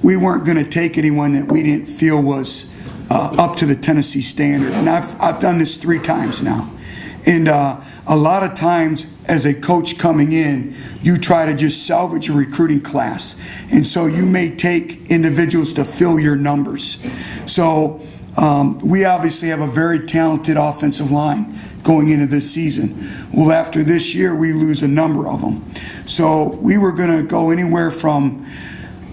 we weren't going to take anyone that we didn't feel was up to the Tennessee standard. And I've done this 3 times now. And a lot of times as a coach coming in, you try to just salvage a recruiting class. And so you may take individuals to fill your numbers. So we obviously have a very talented offensive line going into this season. Well, after this year, we lose a number of them. So we were going to go anywhere from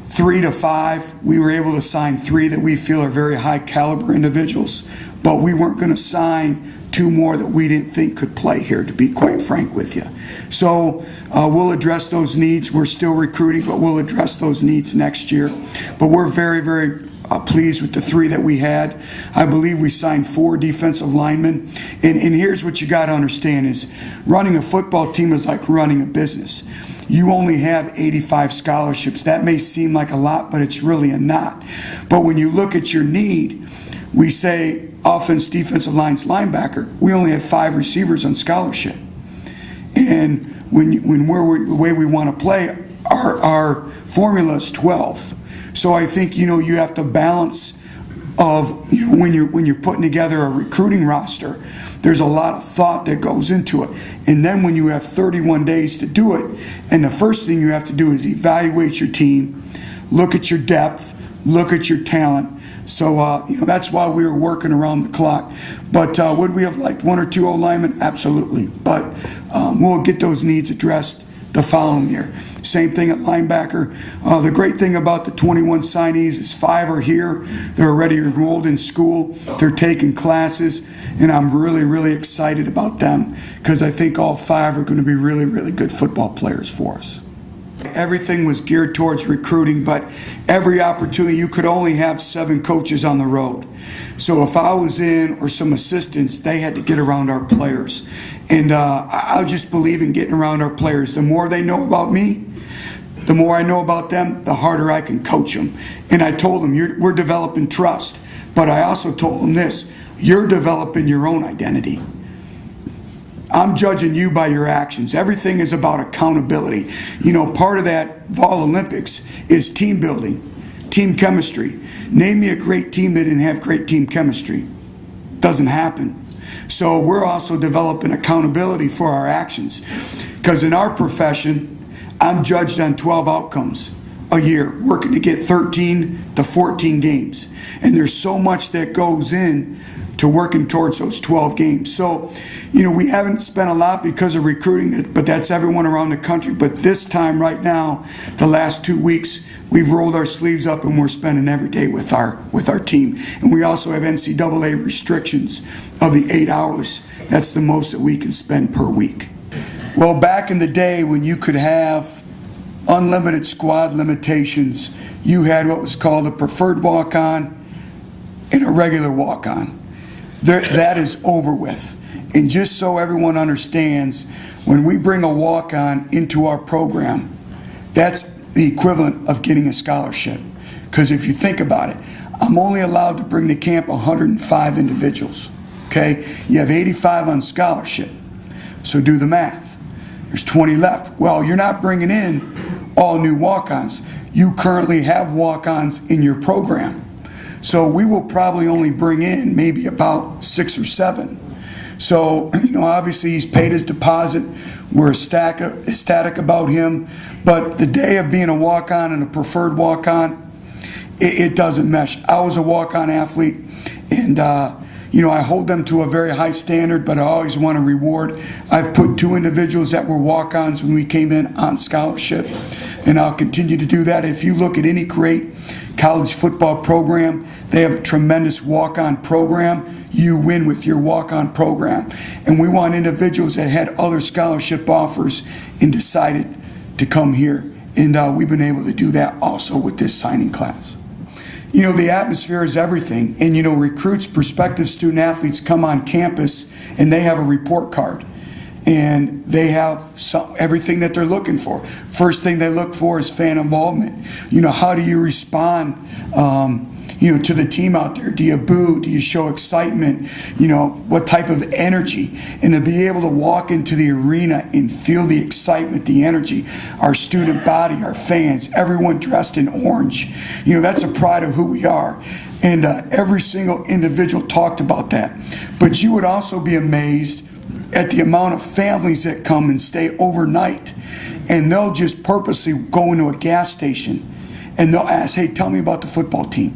3 to 5. We were able to sign 3 that we feel are very high caliber individuals, but we weren't going to sign 2 more that we didn't think could play here, to be quite frank with you. So we'll address those needs. We're still recruiting, but we'll address those needs next year. But we're very, very pleased with the 3 that we had. I believe we signed 4 defensive linemen. And here's what you got to understand is running a football team is like running a business. You only have 85 scholarships. That may seem like a lot, but it's really a not. But when you look at your need, we say offense, defensive lines, linebacker. We only had 5 receivers on scholarship. And when we're the way we want to play, our formula is 12. So I think, you have to balance of, when you're putting together a recruiting roster, there's a lot of thought that goes into it. And then when you have 31 days to do it, and the first thing you have to do is evaluate your team, look at your depth, look at your talent. So, that's why we were working around the clock. But would we have liked 1 or 2 O-linemen? Absolutely. But we'll get those needs addressed the following year. Same thing at linebacker. The great thing about the 21 signees is 5 are here. They're already enrolled in school. They're taking classes. And I'm really, really excited about them because I think all 5 are going to be really, really good football players for us. Everything was geared towards recruiting, but every opportunity, you could only have 7 coaches on the road. So if I was in or some assistants, they had to get around our players. And I just believe in getting around our players. The more they know about me, the more I know about them, the harder I can coach them. And I told them, we're developing trust. But I also told them this, you're developing your own identity. I'm judging you by your actions. Everything is about accountability. Part of that Vol Olympics is team building, team chemistry. Name me a great team that didn't have great team chemistry. Doesn't happen. So we're also developing accountability for our actions. Because in our profession, I'm judged on 12 outcomes a year, working to get 13 to 14 games. And there's so much that goes in to working towards those 12 games. So, we haven't spent a lot because of recruiting, but that's everyone around the country. But this time right now, the last 2 weeks, we've rolled our sleeves up and we're spending every day with our team. And we also have NCAA restrictions of the 8 hours. That's the most that we can spend per week. Well, back in the day when you could have unlimited squad limitations, you had what was called a preferred walk-on and a regular walk-on. That is over with. And just so everyone understands, when we bring a walk-on into our program, that's the equivalent of getting a scholarship. Because if you think about it, I'm only allowed to bring to camp 105 individuals. Okay? You have 85 on scholarship. So do the math. There's 20 left. Well, you're not bringing in all new walk-ons. You currently have walk-ons in your program. So we will probably only bring in maybe about 6 or 7. So, obviously he's paid his deposit. We're ecstatic about him. But the day of being a walk-on and a preferred walk-on, it doesn't mesh. I was a walk-on athlete, and I hold them to a very high standard, but I always want to reward. I've put 2 individuals that were walk-ons when we came in on scholarship, and I'll continue to do that. If you look at any great college football program, they have a tremendous walk-on program. You win with your walk-on program. And we want individuals that had other scholarship offers and decided to come here. And we've been able to do that also with this signing class. The atmosphere is everything. And, recruits, prospective student athletes come on campus and they have a report card. And they have everything that they're looking for. First thing they look for is fan involvement. How do you respond, to the team out there? Do you boo? Do you show excitement? What type of energy? And to be able to walk into the arena and feel the excitement, the energy, our student body, our fans, everyone dressed in orange, that's a pride of who we are. And every single individual talked about that. But you would also be amazed at the amount of families that come and stay overnight, and they'll just purposely go into a gas station and they'll ask, hey, tell me about the football team.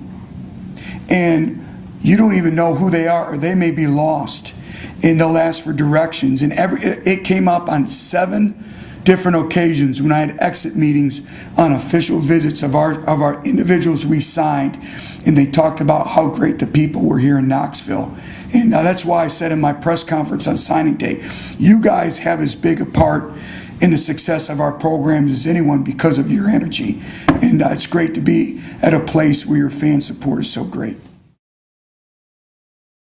And you don't even know who they are, or they may be lost, and they'll ask for directions. And it came up on 7 different occasions when I had exit meetings on official visits of our individuals we signed, and they talked about how great the people were here in Knoxville. And that's why I said in my press conference on signing day, you guys have as big a part in the success of our programs as anyone because of your energy. And it's great to be at a place where your fan support is so great.